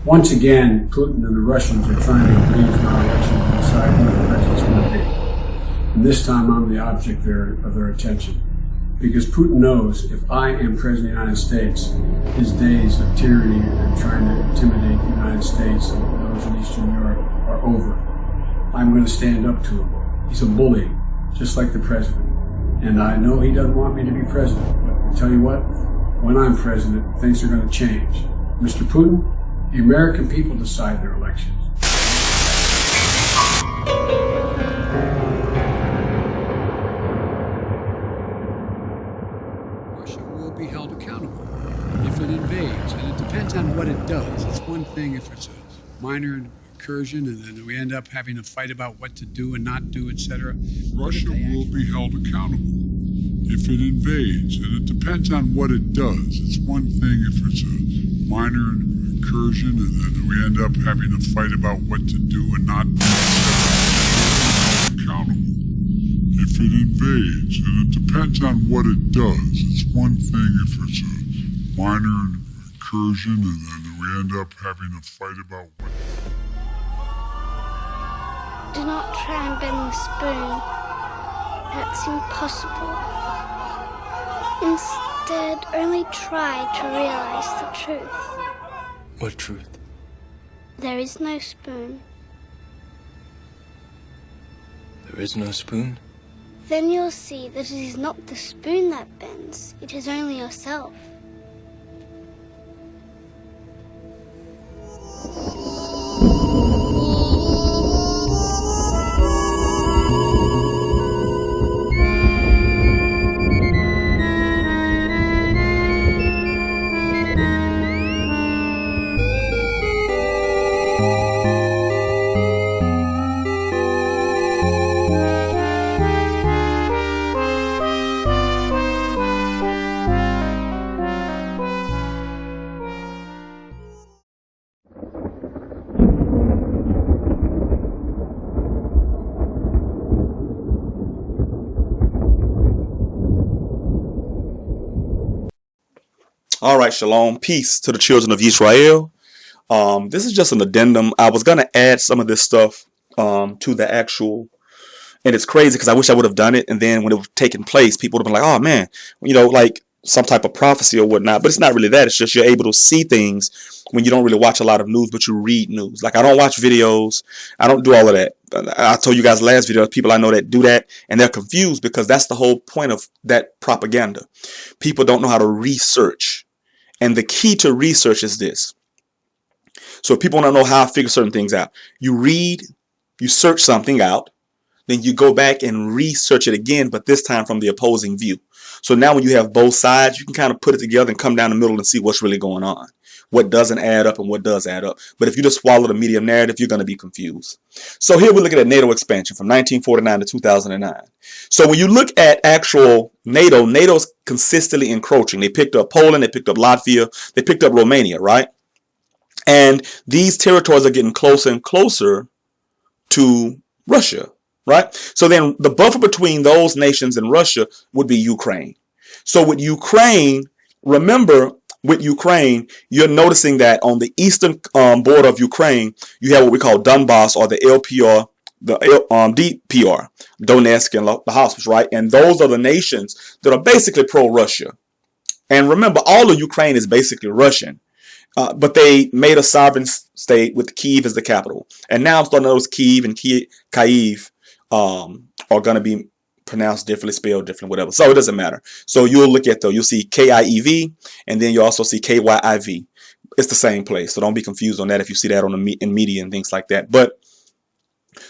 Once again, Putin and the Russians are trying to engage my election to decide who the president's going to be. And this time I'm the object of their attention. Because Putin knows if I am president of the United States, his days of tyranny and trying to intimidate the United States and those in Eastern Europe are over. I'm going to stand up to him. He's a bully, just like the president. And I know he doesn't want me to be president, but I tell you what, when I'm president, things are going to change. Mr. Putin, the American people decide their elections. Russia will be held accountable if it invades, and it depends on what it does. It's one thing if it's a minor incursion and then we end up having a fight about what to do and not do, etc. Russia will be held accountable if it invades, and it depends on what it does. It's one thing if it's a minor incursion and then we end up having a fight about what to do and not do, etc. Accountable if it invades, and it depends on what it does. It's one thing if it's a minor incursion and then we end up having a fight about what. Do not try and bend the spoon. That's impossible. Instead, only try to realize the truth. What truth? There is no spoon. There is no spoon? Then you'll see that it is not the spoon that bends, it is only yourself. All right, shalom, peace to the children of Israel. This is just an addendum. I was going to add some of this stuff to the actual, and it's crazy because I wish I would have done it. And then when it was taking place, people would have been like, oh man, you know, like some type of prophecy or whatnot. But it's not really that. It's just you're able to see things when you don't really watch a lot of news, but you read news. Like I don't watch videos. I don't do all of that. I told you guys last video, people I know that do that and they're confused because that's the whole point of that propaganda. People don't know how to research. And the key to research is this. So if people want to know how to figure certain things out, you read, you search something out, then you go back and research it again, but this time from the opposing view. So now when you have both sides, you can kind of put it together and come down the middle and see what's really going on. What doesn't add up and what does add up. But if you just swallow the media narrative, you're going to be confused. So here we're looking at NATO expansion from 1949 to 2009. So when you look at actual NATO, NATO's consistently encroaching. They picked up Poland, they picked up Latvia, they picked up Romania, right? And these territories are getting closer and closer to Russia, right? So then the buffer between those nations and Russia would be Ukraine. So with Ukraine, remember, with Ukraine, you're noticing that on the eastern border of Ukraine, you have what we call Donbass or the LPR, the DPR, Donetsk and Luhansk, right? And those are the nations that are basically pro-Russia. And remember, all of Ukraine is basically Russian, but they made a sovereign state with Kyiv as the capital. And now I'm starting to notice Kyiv and Kyiv are going to be pronounced differently, spelled differently, whatever. So it doesn't matter. So you'll look at you'll see K-I-E-V, and then you also see K-Y-I-V. It's the same place. So don't be confused on that if you see that on in media and things like that. But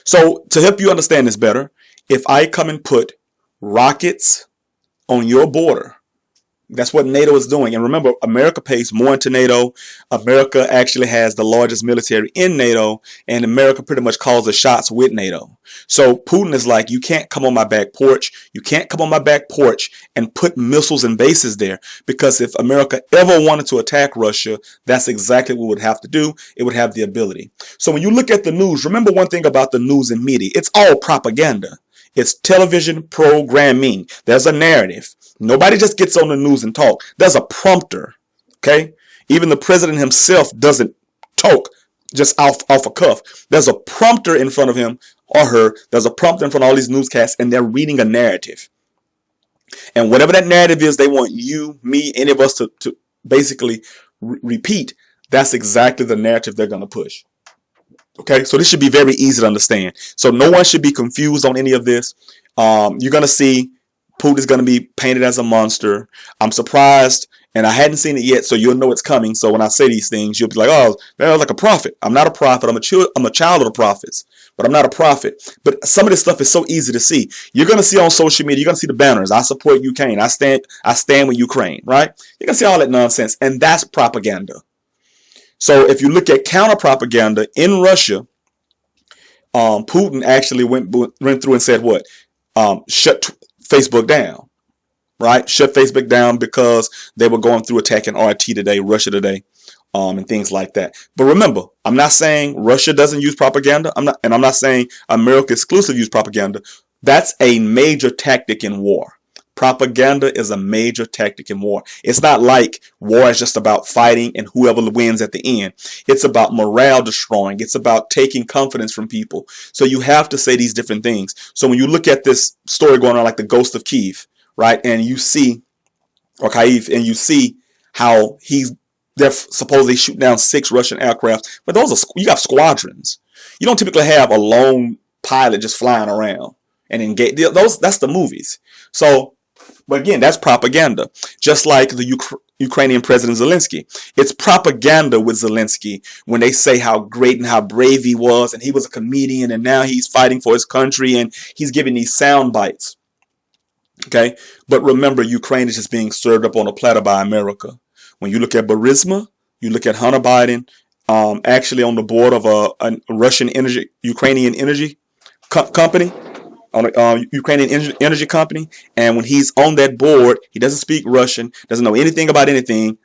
so to help you understand this better, if I come and put rockets on your border, that's what NATO is doing. And remember, America pays more into NATO. America actually has the largest military in NATO, and America pretty much calls the shots with NATO. So Putin is like, you can't come on my back porch. You can't come on my back porch and put missiles and bases there, because if America ever wanted to attack Russia, that's exactly what it would have to do. It would have the ability. So when you look at the news, remember one thing about the news and media, it's all propaganda. It's television programming. There's a narrative. Nobody just gets on the news and talk. There's a prompter, okay? Even the president himself doesn't talk just off a cuff. There's a prompter in front of him or her. There's a prompter in front of all these newscasts, and they're reading a narrative. And whatever that narrative is, they want you, me, any of us to basically repeat. That's exactly the narrative they're going to push. Okay, so this should be very easy to understand. So no one should be confused on any of this. You're going to see Putin is going to be painted as a monster. I'm surprised, and I hadn't seen it yet, so you'll know it's coming. So when I say these things, you'll be like, oh, they're like a prophet. I'm not a prophet. I'm a child of the prophets, but I'm not a prophet. But some of this stuff is so easy to see. You're going to see on social media, you're going to see the banners. I support Ukraine. I stand with Ukraine, right? You're going to see all that nonsense, and that's propaganda. So if you look at counter propaganda in Russia, Putin actually went through and said what? Shut Facebook down, right? Shut Facebook down because they were going through attacking RT today, Russia today, and things like that. But remember, I'm not saying Russia doesn't use propaganda. I'm not saying America exclusive use propaganda. That's a major tactic in war. Propaganda is a major tactic in war. It's not like war is just about fighting and whoever wins at the end. It's about morale destroying. It's about taking confidence from people. So you have to say these different things. So when you look at this story going on like the ghost of Kyiv, right? And you see, or Kyiv, and you see how they're supposedly shooting down 6 Russian aircraft. But you got squadrons. You don't typically have a lone pilot just flying around and engage. That's the movies. So, but again, that's propaganda. Just like the Ukrainian President Zelensky. It's propaganda with Zelensky when they say how great and how brave he was, and he was a comedian, and now he's fighting for his country, and he's giving these sound bites. Okay? But remember, Ukraine is just being served up on a platter by America. When you look at Burisma, you look at Hunter Biden, actually on the board of a Ukrainian energy company, on a Ukrainian energy company, and when he's on that board, he doesn't speak Russian, doesn't know anything about anything,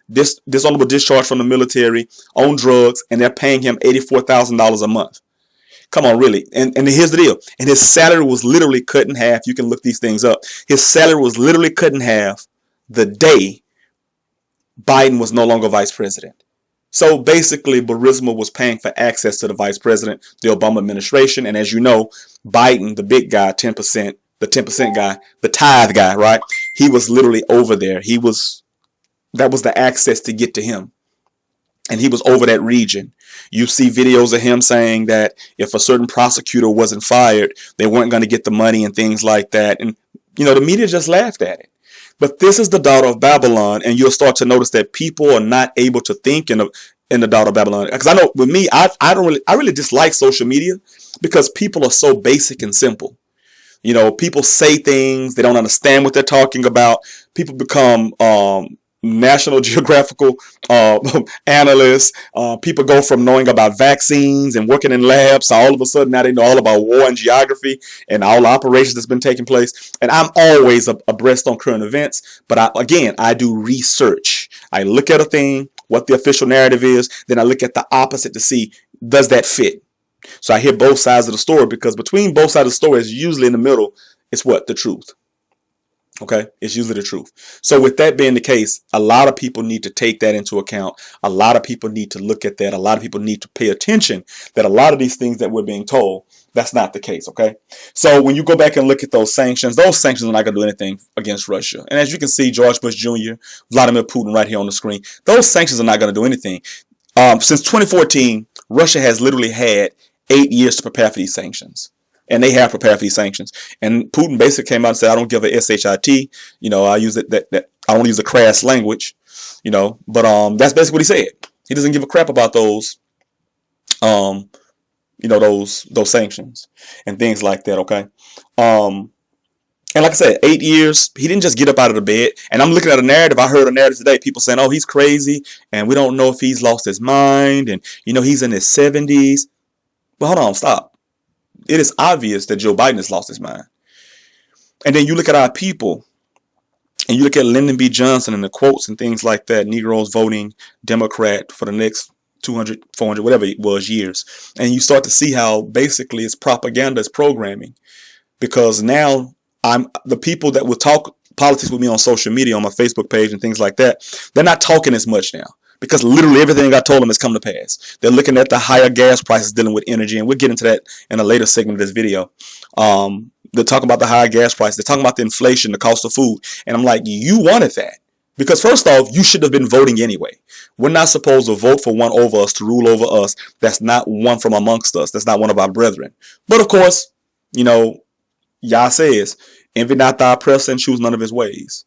dishonorable discharge from the military, on drugs, and they're paying him $84,000 a month. Come on, really. And here's the deal. And his salary was literally cut in half. You can look these things up. His salary was literally cut in half the day Biden was no longer vice president. So basically, Burisma was paying for access to the vice president, the Obama administration. And as you know, Biden, the big guy, 10%, the 10% guy, the tithe guy, right? He was literally over there. That was the access to get to him. And he was over that region. You see videos of him saying that if a certain prosecutor wasn't fired, they weren't going to get the money and things like that. And, the media just laughed at it. But this is the daughter of Babylon, and you'll start to notice that people are not able to think in the daughter of Babylon. Because I know with me, I really dislike social media because people are so basic and simple. People say things, they don't understand what they're talking about. People become National Geographical analysts. People go from knowing about vaccines and working in labs, so all of a sudden now they know all about war and geography and all the operations that's been taking place. And I'm always abreast on current events, but I do research. I look at a thing, what the official narrative is, then I look at the opposite to see, does that fit? So I hear both sides of the story, because between both sides of the story is usually in the middle, it's what? The truth. Okay, it's usually the truth. So with that being the case, a lot of people need to take that into account. A lot of people need to look at that. A lot of people need to pay attention that a lot of these things that we're being told, that's not the case. Okay, so when you go back and look at those sanctions are not going to do anything against Russia. And as you can see, George Bush Jr., Vladimir Putin right here on the screen, those sanctions are not going to do anything. Since 2014, Russia has literally had 8 years to prepare for these sanctions. And they have prepared for these sanctions. And Putin basically came out and said, I don't give a shit. I use it that I don't use the crass language, but that's basically what he said. He doesn't give a crap about those those sanctions and things like that, okay? And like I said, 8 years, he didn't just get up out of the bed. And I'm looking at a narrative. I heard a narrative today, people saying, oh, he's crazy, and we don't know if he's lost his mind, and he's in his 70s. But hold on, stop. It is obvious that Joe Biden has lost his mind. And then you look at our people, and you look at Lyndon B. Johnson and the quotes and things like that, Negroes voting Democrat for the next 200, 400, whatever it was, years. And you start to see how basically it's propaganda, it's programming. Because now the people that will talk politics with me on social media, on my Facebook page and things like that, they're not talking as much now. because literally everything I told them has come to pass. They're looking at the higher gas prices dealing with energy, and we'll get into that in a later segment of this video. They're talking about the higher gas prices. They're talking about the inflation, the cost of food. And I'm like, you wanted that. Because first off, you should have been voting anyway. We're not supposed to vote for one over us to rule over us. That's not one from amongst us. That's not one of our brethren. But of course, you know, Yah says, envy not thy oppressor and choose none of his ways.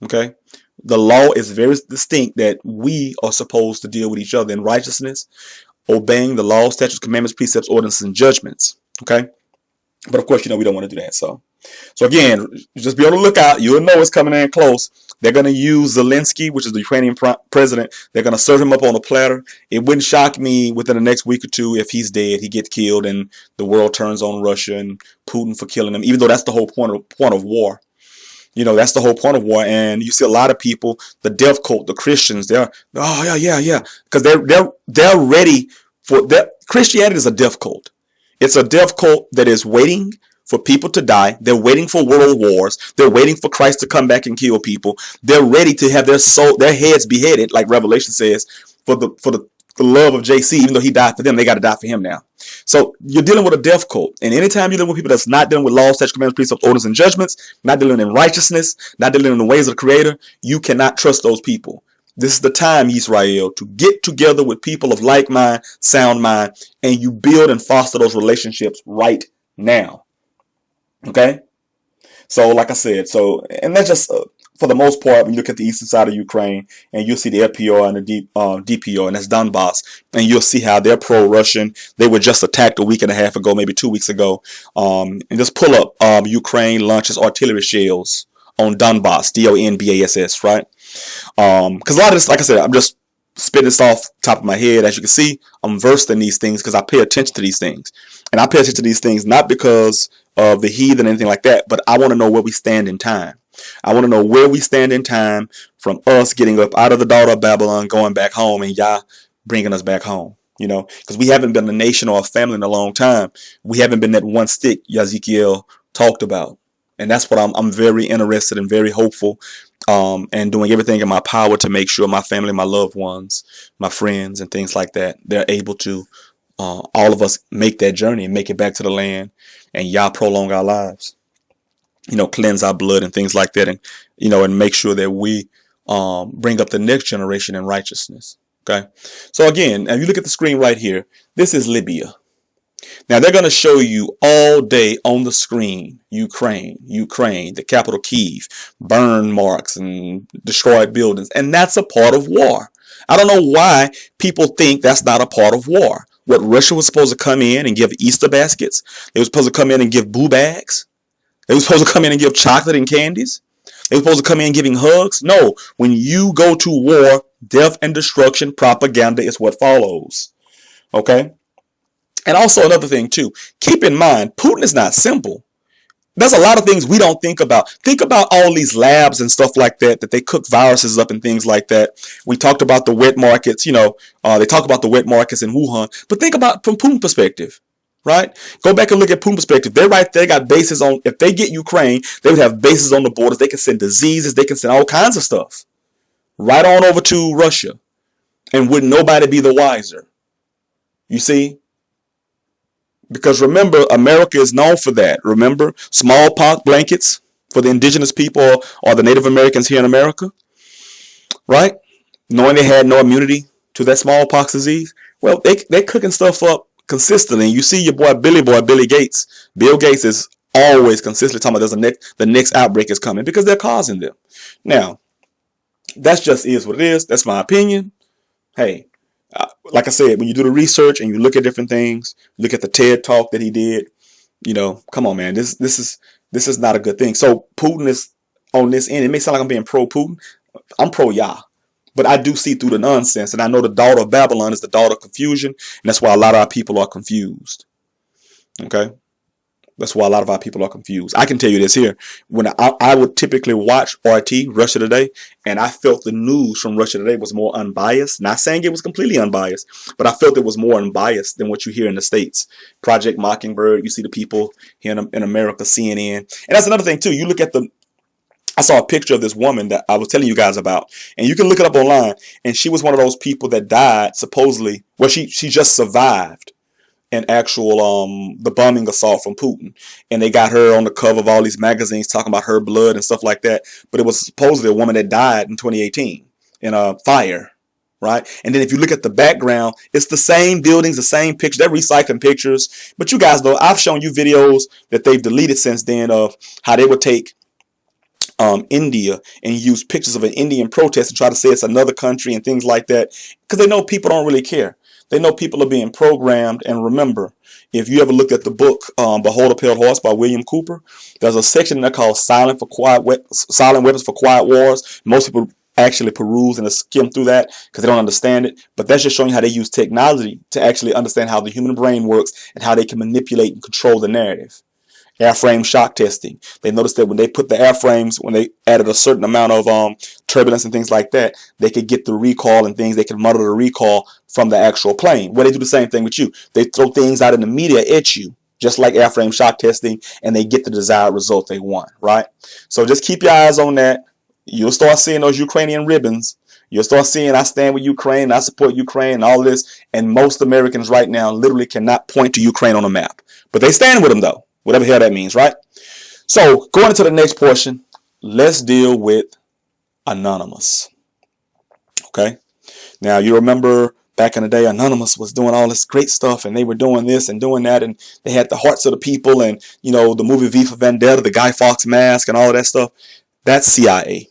Okay? The law is very distinct that we are supposed to deal with each other in righteousness, obeying the law, statutes, commandments, precepts, ordinances, and judgments. Okay? But of course, you know, we don't want to do that. So again, just be on the lookout. You'll know it's coming in close. They're going to use Zelensky, which is the Ukrainian president. They're going to serve him up on a platter. It wouldn't shock me within the next week or two if he's dead, he gets killed, and the world turns on Russia and Putin for killing him, even though that's the whole point of war. You know, that's the whole point of war. And you see a lot of people, the death cult, the Christians, they're, oh, yeah. Because they're ready for that. Christianity is a death cult. It's a death cult that is waiting for people to die. They're waiting for world wars. They're waiting for Christ to come back and kill people. They're ready to have their heads beheaded, like Revelation says, for the love of JC. Even though he died for them, they got to die for him now. So you're dealing with a death cult. And anytime you're dealing with people that's not dealing with laws, statutes, commandments, precepts, orders, and judgments, not dealing in righteousness, not dealing in the ways of the Creator, you cannot trust those people. This is the time, Israel, to get together with people of like mind, sound mind, and you build and foster those relationships right now. Okay? So, like I said, and that's just, for the most part, when you look at the eastern side of Ukraine, and you'll see the FPR and the DPR, and that's Donbass, and you'll see how they're pro-Russian. They were just attacked a week and a half ago, maybe 2 weeks ago. And just pull up Ukraine launches artillery shells on Donbass, Donbass, right? Because a lot of this, like I said, I'm just spitting this off the top of my head. As you can see, I'm versed in these things because I pay attention to these things. And I pay attention to these things not because of the heathen or anything like that, but I want to know where we stand in time. I want to know where we stand in time from us getting up out of the daughter of Babylon, going back home, and Yah bringing us back home. You know, because we haven't been a nation or a family in a long time. We haven't been that one stick Ezekiel talked about. And that's what I'm very interested and very hopeful, and doing everything in my power to make sure my family, my loved ones, my friends, and things like that, they're able to, all of us, make that journey and make it back to the land, and Yah prolong our lives. You know, cleanse our blood and things like that, and you know, and make sure that we bring up the next generation in righteousness. Okay, so again, if you look at the screen right here, this is Libya. Now they're going to show you all day on the screen Ukraine, the capital Kyiv, burn marks and destroyed buildings, and that's a part of war. I don't know why people think that's not a part of war. What, Russia was supposed to come in and give Easter baskets? They were supposed to come in and give boo bags? They were supposed to come in and give chocolate and candies? They were supposed to come in giving hugs? No. When you go to war, death and destruction, propaganda is what follows. Okay? And also another thing too, keep in mind, Putin is not simple. There's a lot of things we don't think about. Think about all these labs and stuff like that they cook viruses up and things like that. We talked about the wet markets, you know, they talk about the wet markets in Wuhan, but think about from Putin's perspective, right? Go back and look at Putin's perspective. They're right there, got bases on, if they get Ukraine, they would have bases on the borders. They can send diseases, they can send all kinds of stuff right on over to Russia, and would nobody be the wiser? You see? Because remember, America is known for that. Remember, smallpox blankets for the indigenous people or the Native Americans here in America, right? Knowing they had no immunity to that smallpox disease. Well, they're cooking stuff up consistently. And you see your boy Billy Gates. Bill Gates is always consistently talking about the next outbreak is coming because they're causing them. Now, that's just is what it is. That's my opinion. Hey. Like I said, when you do the research and you look at different things, look at the TED talk that he did, you know, come on, man, this is not a good thing. So Putin is on this end. It may sound like I'm being pro-Putin. I'm pro-Yah. But I do see through the nonsense. And I know the daughter of Babylon is the daughter of confusion. And that's why a lot of our people are confused. Okay? That's why a lot of our people are confused. I can tell you this here. When I would typically watch RT, Russia Today, and I felt the news from Russia Today was more unbiased. Not saying it was completely unbiased, but I felt it was more unbiased than what you hear in the States. Project Mockingbird, you see the people here in America, CNN. And that's another thing, too. You look at I saw a picture of this woman that I was telling you guys about, and you can look it up online. And she was one of those people that died supposedly. Well, she just survived an actual the bombing assault from Putin, and they got her on the cover of all these magazines talking about her blood and stuff like that. But it was supposedly a woman that died in 2018 in a fire, right? And then if you look at the background, it's the same buildings, the same pictures. They're recycling pictures. But you guys know, I've shown you videos that they've deleted since then of how they would take India and use pictures of an Indian protest and try to say it's another country and things like that, because they know people don't really care. They know people are being programmed. And remember, if you ever looked at the book Behold a Pale Horse by William Cooper, there's a section in there called Silent Weapons for Quiet Wars. Most people actually peruse and skim through that because they don't understand it. But that's just showing you how they use technology to actually understand how the human brain works and how they can manipulate and control the narrative. Airframe shock testing. They noticed that when they put the airframes, when they added a certain amount of turbulence and things like that, they could get the recall and things. They could monitor the recall from the actual plane. Well, they do the same thing with you. They throw things out in the media at you, just like airframe shock testing, and they get the desired result they want, right? So just keep your eyes on that. You'll start seeing those Ukrainian ribbons. You'll start seeing I stand with Ukraine, I support Ukraine, and all this. And most Americans right now literally cannot point to Ukraine on a map. But they stand with them, though. Whatever the hell that means, right? So going into the next portion, let's deal with Anonymous. Okay. Now you remember back in the day, Anonymous was doing all this great stuff, and they were doing this and doing that, and they had the hearts of the people, and you know the movie V for Vendetta, the Guy Fawkes mask, and all of that stuff. That's CIA.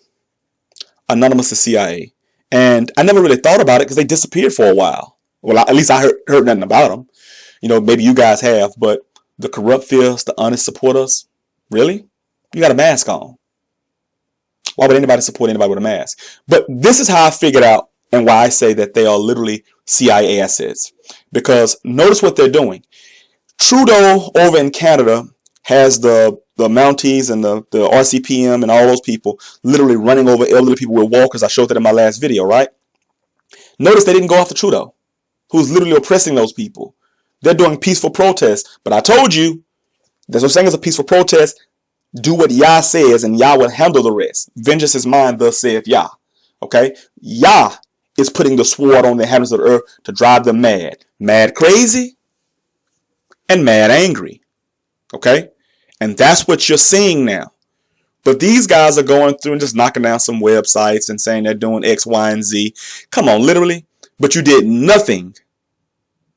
Anonymous is CIA, and I never really thought about it because they disappeared for a while. Well, at least I heard nothing about them. You know, maybe you guys have, but the corrupt fears, the honest support us. Really? You got a mask on. Why would anybody support anybody with a mask? But this is how I figured out and why I say that they are literally CIA assets. Because notice what they're doing. Trudeau over in Canada has the Mounties and the RCPM and all those people literally running over elderly people with walkers. I showed that in my last video, right? Notice they didn't go after Trudeau, who's literally oppressing those people. They're doing peaceful protests. But I told you, that's what I'm saying is a peaceful protest. Do what Yah says, and Yah will handle the rest. Vengeance is mine, thus saith Yah. Okay? Yah is putting the sword on the inhabitants of the earth to drive them mad. Mad crazy and mad angry. Okay? And that's what you're seeing now. But these guys are going through and just knocking down some websites and saying they're doing X, Y, and Z. Come on, literally. But you did nothing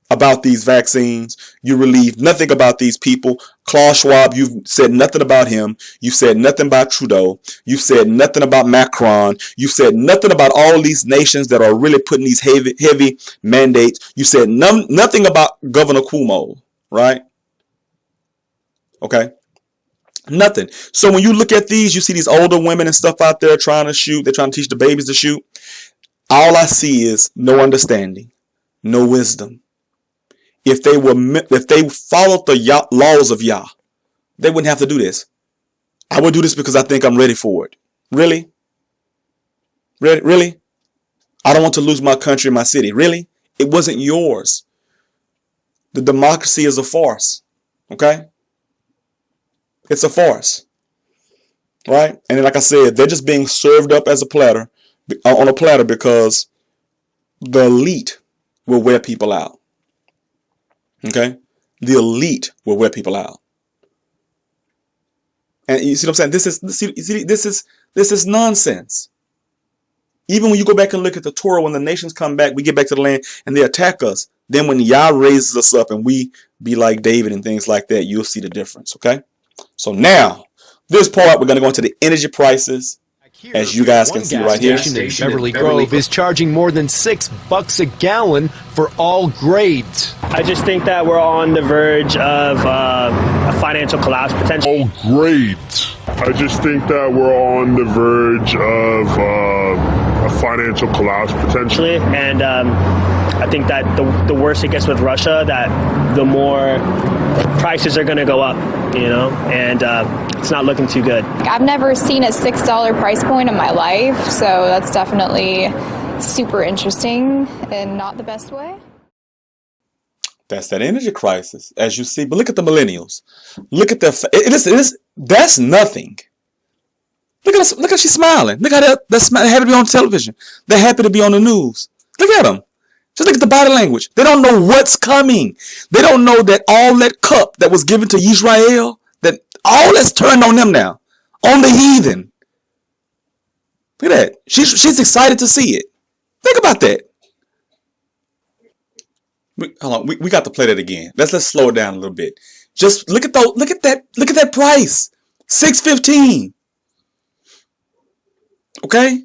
about these vaccines. You relieved nothing about these people. Klaus Schwab, you've said nothing about him. You've said nothing about Trudeau. You've said nothing about Macron. You've said nothing about all these nations that are really putting these heavy mandates. You said nothing about Governor Cuomo, right? Okay. Nothing. So when you look at these, you see these older women and stuff out there trying to shoot. They're trying to teach the babies to shoot. All I see is no understanding, no wisdom. If they followed the laws of Yah, they wouldn't have to do this. I would do this because I think I'm ready for it. Really? Really? I don't want to lose my country and my city. Really? It wasn't yours. The democracy is a farce. Okay? It's a farce. Right? And then, like I said, they're just being served up as a platter, on a platter, because the elite will wear people out. Okay? The elite will wear people out. And you see what I'm saying? This is nonsense. Even when you go back and look at the Torah, when the nations come back, we get back to the land and they attack us. Then when Yah raises us up and we be like David and things like that, you'll see the difference. Okay? So now, this part, we're going to go into the energy prices. As you guys can see right here, station in Beverly Grove is charging more than $6 a gallon for all grades. I just think that we're on the verge of a financial collapse potentially. All grades. I just think that we're on the verge of a financial collapse potentially. And I think that the worse it gets with Russia, that the more prices are going to go up, you know, and it's not looking too good. I've never seen a $6 price point in my life, so that's definitely super interesting and not the best way. That's that energy crisis, as you see. But look at the millennials. Look at their. That's nothing. Look at us. Look at she's smiling. Look at that. They're happy to be on television. They're happy to be on the news. Look at them. Just look at the body language. They don't know what's coming. They don't know that all that cup that was given to Israel, that all that's turned on them now, on the heathen. Look at that. She's excited to see it. Think about that. Hold on. We got to play that again. Let's slow it down a little bit. Just look at those. Look at that price. $6.15. Okay,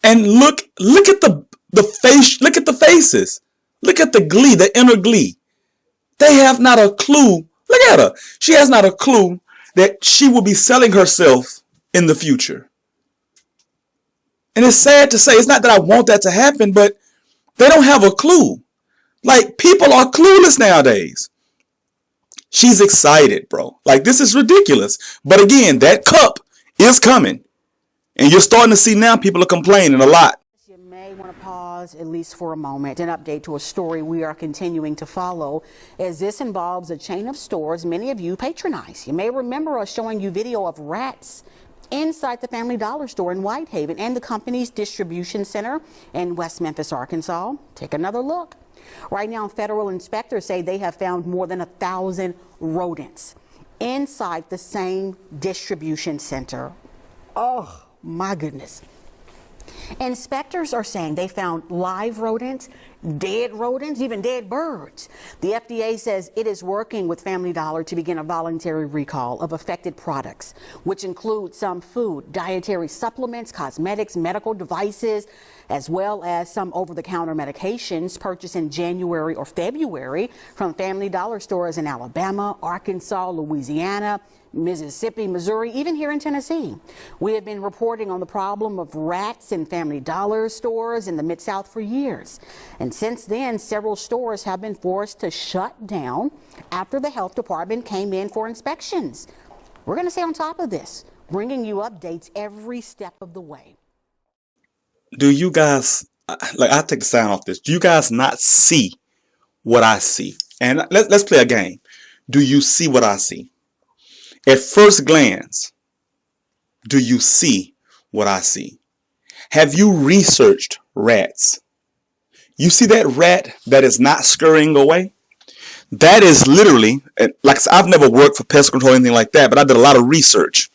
and look at the face. Look at the faces. Look at the glee, the inner glee. They have not a clue. Look at her. She has not a clue that she will be selling herself in the future. And it's sad to say, it's not that I want that to happen, but they don't have a clue. Like, people are clueless nowadays. She's excited, bro. Like, this is ridiculous. But again, that cup is coming. And you're starting to see now people are complaining a lot. You may want to pause at least for a moment and update to a story we are continuing to follow, as this involves a chain of stores many of you patronize. You may remember us showing you video of rats inside the Family Dollar store in Whitehaven and the company's distribution center in West Memphis, Arkansas. Take another look. Right now, federal inspectors say they have found more than 1,000 rodents inside the same distribution center. Oh, my goodness. Inspectors are saying they found live rodents, even dead birds. The FDA says it is working with Family Dollar to begin a voluntary recall of affected products, which include some food, dietary supplements, cosmetics, medical devices, as well as some over-the-counter medications purchased in January or February from Family Dollar stores in Alabama, Arkansas, Louisiana, Mississippi, Missouri, even here in Tennessee. We have been reporting on the problem of rats in Family Dollar stores in the Mid-South for years. And since then, several stores have been forced to shut down after the health department came in for inspections. We're going to stay on top of this, bringing you updates every step of the way. Do you guys, like, I take the sound off this. Do you guys not see what I see? And let's play a game. Do you see what I see? At first glance, do you see what I see? Have you researched rats? You see that rat that is not scurrying away? That is literally, like, I've never worked for pest control or anything like that, but I did a lot of research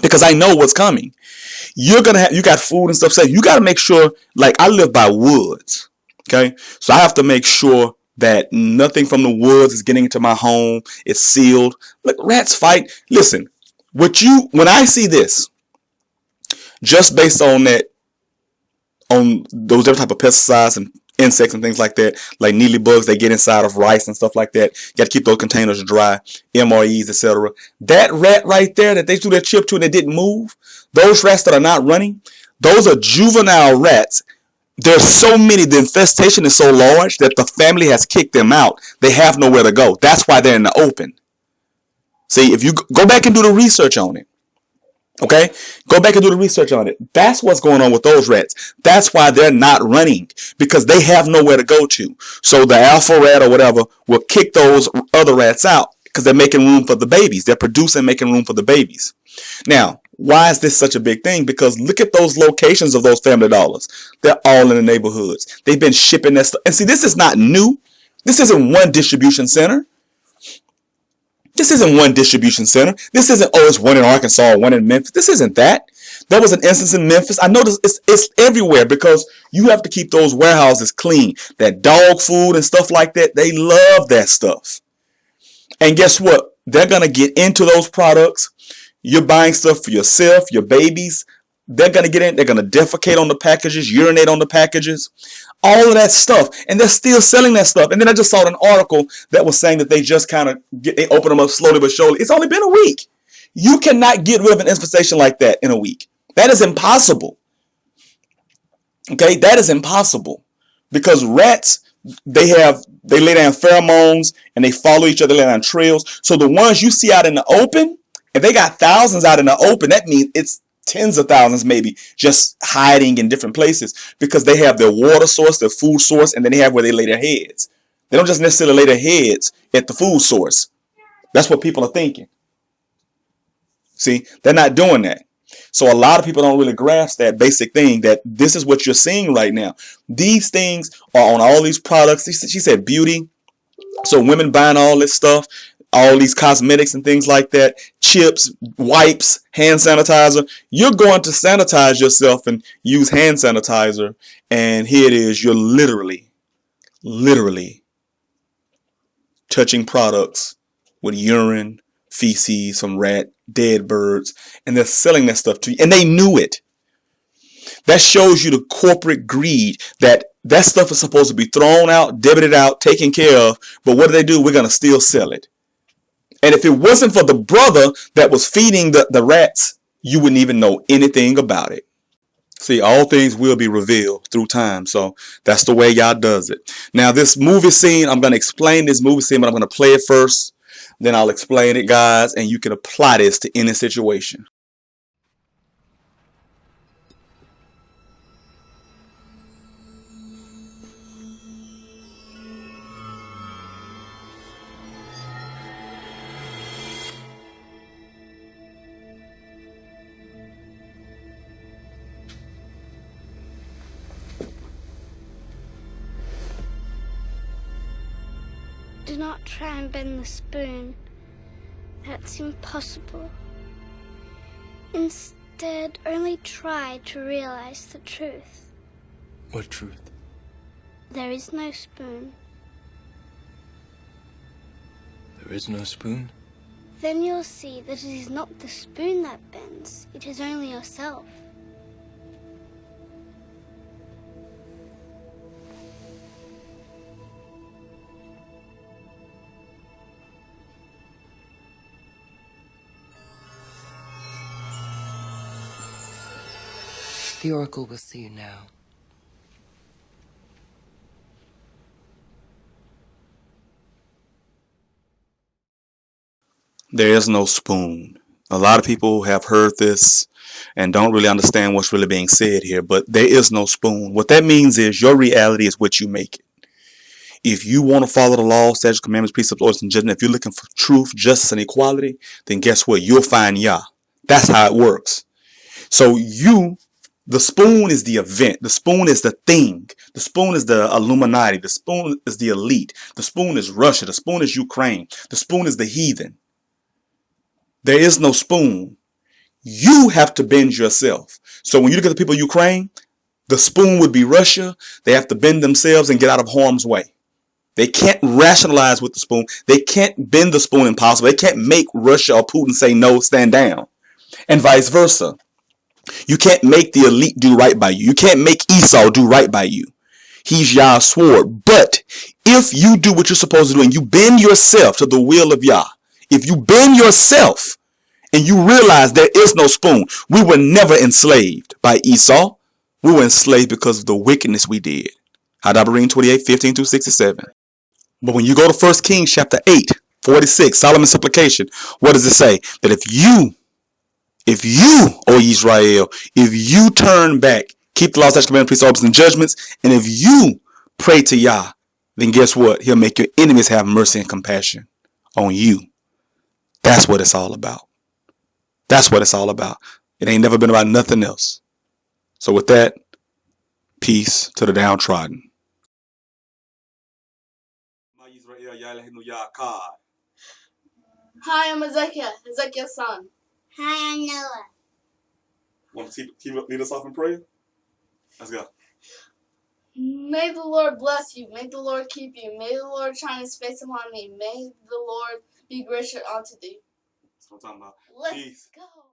because I know what's coming. You got food and stuff. So you got to make sure, like, I live by woods. Okay. So I have to make sure that nothing from the woods is getting into my home. It's sealed. Look, rats fight. Listen, when I see this, just based on that, on those different type of pesticides and insects and things like that, like needly bugs, they get inside of rice and stuff like that. You got to keep those containers dry, MREs, etc. That rat right there that they threw their chip to and it didn't move, those rats that are not running, those are juvenile rats. There's so many, the infestation is so large that the family has kicked them out. They have nowhere to go. That's why they're in the open. See, if you go back and do the research on it, okay? Go back and do the research on it. That's what's going on with those rats. That's why they're not running, because they have nowhere to go to. So the alpha rat or whatever will kick those other rats out because they're making room for the babies. They're producing, making room for the babies. Now, why is this such a big thing? Because look at those locations of those Family Dollars. They're all in the neighborhoods. They've been shipping that stuff. And see, this is not new. This isn't one distribution center. This isn't one distribution center. This isn't, oh, it's one in Arkansas, one in Memphis. This isn't that. There was an instance in Memphis. I noticed it's everywhere because you have to keep those warehouses clean. That dog food and stuff like that, they love that stuff. And guess what? They're going to get into those products. You're buying stuff for yourself, your babies. They're going to get in. They're going to defecate on the packages, urinate on the packages, all of that stuff. And they're still selling that stuff. And then I just saw an article that was saying that they just kind of they open them up slowly but surely. It's only been a week. You cannot get rid of an infestation like that in a week. That is impossible. Okay, that is impossible because rats, they lay down pheromones and they follow each other, lay down trails. So the ones you see out in the open, if they got thousands out in the open, that means it's tens of thousands maybe just hiding in different places because they have their water source, their food source, and then they have where they lay their heads. They don't just necessarily lay their heads at the food source. That's what people are thinking. See, they're not doing that. So a lot of people don't really grasp that basic thing, that this is what you're seeing right now. These things are on all these products. She said beauty. So women buying all this stuff, all these cosmetics and things like that, chips, wipes, hand sanitizer. You're going to sanitize yourself and use hand sanitizer. And here it is. You're literally touching products with urine, feces from rat, dead birds, and they're selling that stuff to you. And they knew it. That shows you the corporate greed, that stuff is supposed to be thrown out, debited out, taken care of. But what do? We're going to still sell it. And if it wasn't for the brother that was feeding the rats, you wouldn't even know anything about it. See, all things will be revealed through time. So that's the way God does it. Now, this movie scene, I'm going to explain this movie scene, but I'm going to play it first. Then I'll explain it, guys, and you can apply this to any situation. Do not try and bend the spoon. That's impossible. Instead, only try to realize the truth. What truth? There is no spoon. There is no spoon? Then you'll see that it is not the spoon that bends, it is only yourself. The Oracle will see you now. There is no spoon. A lot of people have heard this and don't really understand what's really being said here, but there is no spoon. What that means is your reality is what you make it. If you want to follow the law, statutes, commandments, precepts, orders, and judgment, if you're looking for truth, justice, and equality, then guess what? You'll find Yah. That's how it works. So the spoon is the event. The spoon is the thing. The spoon is the Illuminati. The spoon is the elite. The spoon is Russia. The spoon is Ukraine. The spoon is the heathen. There is no spoon. You have to bend yourself. So when you look at the people of Ukraine, the spoon would be Russia. They have to bend themselves and get out of harm's way. They can't rationalize with the spoon. They can't bend the spoon impossible. They can't make Russia or Putin say no, stand down. And vice versa. You can't make the elite do right by you. You can't make Esau do right by you. He's Yah's sword. But if you do what you're supposed to do and you bend yourself to the will of Yah, if you bend yourself and you realize there is no spoon, we were never enslaved by Esau. We were enslaved because of the wickedness we did. Hadabarim 28:15-67. But when you go to 1 Kings chapter 8:46, Solomon's supplication, what does it say? That if you, O Israel, if you turn back, keep the law, statutes, commandments, precepts, orders, and judgments, and if you pray to Yah, then guess what? He'll make your enemies have mercy and compassion on you. That's what it's all about. That's what it's all about. It ain't never been about nothing else. So with that, peace to the downtrodden. Hi, I'm Hezekiah's son. Hi, I'm Noah. Want to lead us off in prayer? Let's go. May the Lord bless you. May the Lord keep you. May the Lord shine his face upon thee. May the Lord be gracious unto thee. That's what I'm talking about. Let's Peace. go.